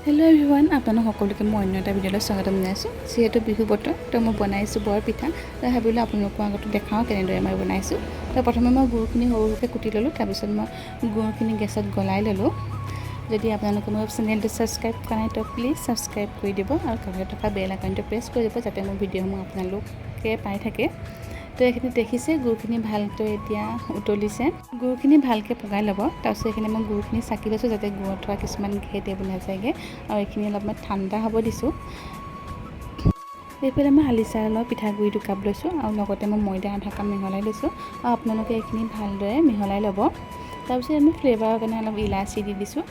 Hello' everyone, আপোনালোক সকলোকে মই অন্য এটা ভিডিঅ'লৈ স্বাগতম জনাইছোঁ। যিহেতু বিহু বতৰ তো মই বনাইছোঁ বৰ পিঠা। তো ভাবিলোঁ আপোনালোকৰ আগতো দেখাওঁ কেনেদৰে মই বনাইছোঁ। তো প্ৰথমে মই গুড়খিনি সৰু সৰুকৈ কুটি ল'লোঁ। তাৰপিছত মই গুড়খিনি গেছত গলাই ল'লোঁ। যদি আপোনালোকে মোৰ চেনেলটো ছাবস্ক্ৰাইব কৰা নাই তো প্লিজ ছাবস্ক্ৰাইব কৰি দিব আৰু কাষত থকা বেল আইকনটো প্ৰেছ কৰি দিব, যাতে মোৰ ভিডিঅ'সমূহ আপোনালোকে পাই থাকে। তো এইখিনি দেখিছে গুড়খিনি ভালকৈ এতিয়া উতলিছে। গুড়খিনি ভালকৈ পগাই ল'ব। তাৰপিছত এইখিনি মই গুড়খিনি চাকি লৈছোঁ, যাতে গুড়ত থকা কিছুমান ঘেট এইবোৰ নাযায়গৈ। আৰু এইখিনি অলপ মই ঠাণ্ডা হ'ব দিছোঁ। এইফালে মই হালি চাউলৰ পিঠাগুড়ি 2 কাপ লৈছোঁ আৰু লগতে মই ময়দা আধা কাপ মিহলাই লৈছোঁ। আৰু আপোনালোকে এইখিনি ভালদৰে মিহলাই ল'ব। তাৰপিছত আমি ফ্লেভাৰৰ কাৰণে অলপ ইলাচি দি দিছোঁ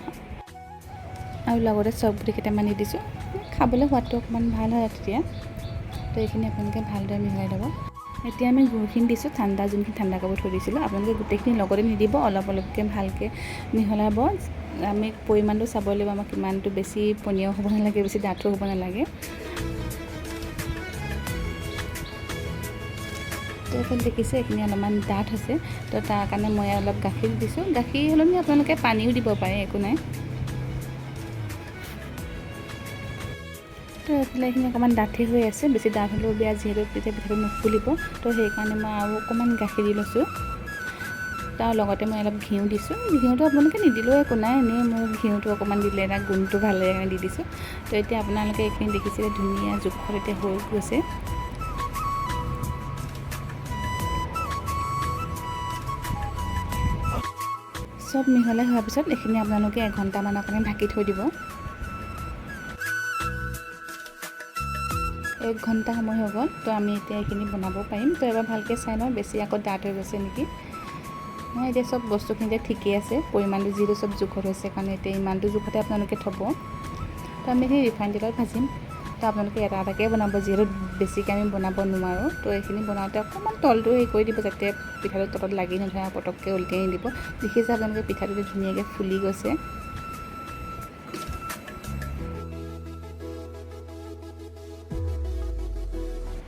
আৰু লগতে চব গুটি কেইটামান দি দিছোঁ। খাবলৈ সোৱাদটো অকণমান ভাল হয় তেতিয়া। তো এইখিনি আপোনালোকে ভালদৰে মিহলাই ল'ব। এতিয়া আমি গুড়খিনি দিছোঁ, যোনখিনি ঠাণ্ডা কৰিব থৈ দিছিলোঁ। আপোনালোকে গোটেইখিনি লগতে নিদিব, অলপ অলপকৈ ভালকৈ মিহলাব। আমি পৰিমাণটো চাব লাগিব, আমাক কিমানটো বেছি পনীয়াও হ'ব নালাগে, বেছি ডাঠো হ'ব নালাগে। তো এইখন দেখিছে এইখিনি অলপমান ডাঠ হৈছে। তো তাৰ কাৰণে মই অলপ গাখীৰ দিছোঁ। গাখীৰ সলনি আপোনালোকে পানীও দিব পাৰে, একো নাই। তো এইফালে এইখিনি অকণমান ডাঠি হৈ আছে, বেছি ডাঠ হ'লেও বেয়া, যিহেতু পিঠাটো নুফুলিব। তো সেইকাৰণে মই আৰু অকণমান গাখীৰ দি লৈছোঁ। তাৰ লগতে মই অলপ ঘিউ দিছোঁ। ঘিউটো আপোনালোকে নিদিলেও একো নাই, এনেই মোৰ ঘিউটো অকণমান দিলে তাৰ গোন্ধটো ভাল লাগে কাৰণে দি দিছোঁ। তো এতিয়া আপোনালোকে এইখিনি দেখিছিলে ধুনীয়া জোখত এতিয়া হৈ গৈছে। চব মিহলাই হোৱাৰ পিছত এইখিনি আপোনালোকে 1 ঘণ্টামানৰ কাৰণে ঢাকি থৈ দিব। 1 ঘণ্টা সময় হৈ গ'ল। তো আমি এতিয়া এইখিনি বনাব পাৰিম। তো এবাৰ ভালকৈ চাই লওঁ, বেছি আকৌ ডাঠ হৈ গৈছে নেকি। নাই, এতিয়া চব বস্তুখিনি ঠিকেই আছে। পৰিমাণটো যিটো চব জোখত হৈছে কাৰণে এতিয়া ইমানটো জোখতে আপোনালোকে থ'ব। তো আমি এইখিনি ৰিফাইন তেলত ভাজিম। তো আপোনালোকে এটা এটাকৈ বনাব, যিহেতু বেছিকৈ আমি বনাব নোৱাৰোঁ। তো এইখিনি বনাওঁতে অকণমান তলটো হেৰি কৰি দিব, যাতে পিঠাটো তলত লাগি নধৰে আৰু পটককৈ উলটি নিদিব। দেখিছে আপোনালোকে পিঠাটো ধুনীয়াকৈ ফুলি গৈছে।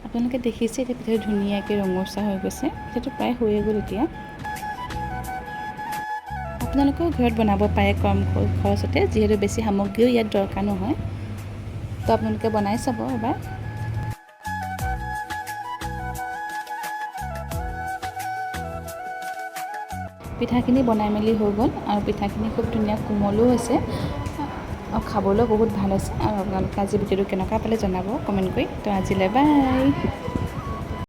আপোনালোকে দেখিছে এতিয়া পিঠাটো ধুনীয়াকৈ ৰঙচুৱা হৈ গৈছে। পিঠাটো প্ৰায় হৈয়ে গ'ল এতিয়া। আপোনালোকেও ঘৰত বনাব পাৰে কম খৰচতে, যিহেতু বেছি সামগ্ৰীও ইয়াত দৰকাৰ নহয়। তো আপোনালোকে বনাই চাব এবাৰ। পিঠাখিনি বনাই মেলি হৈ গ'ল আৰু পিঠাখিনি খুব ধুনীয়া কোমলো হৈছে আৰু খাবলৈও বহুত ভাল হৈছে। আৰু আপোনালোকে আজি ভিডিঅ'টো কেনেকুৱা পালে জনাব কমেণ্ট কৰি। তো আজিলৈ বাই।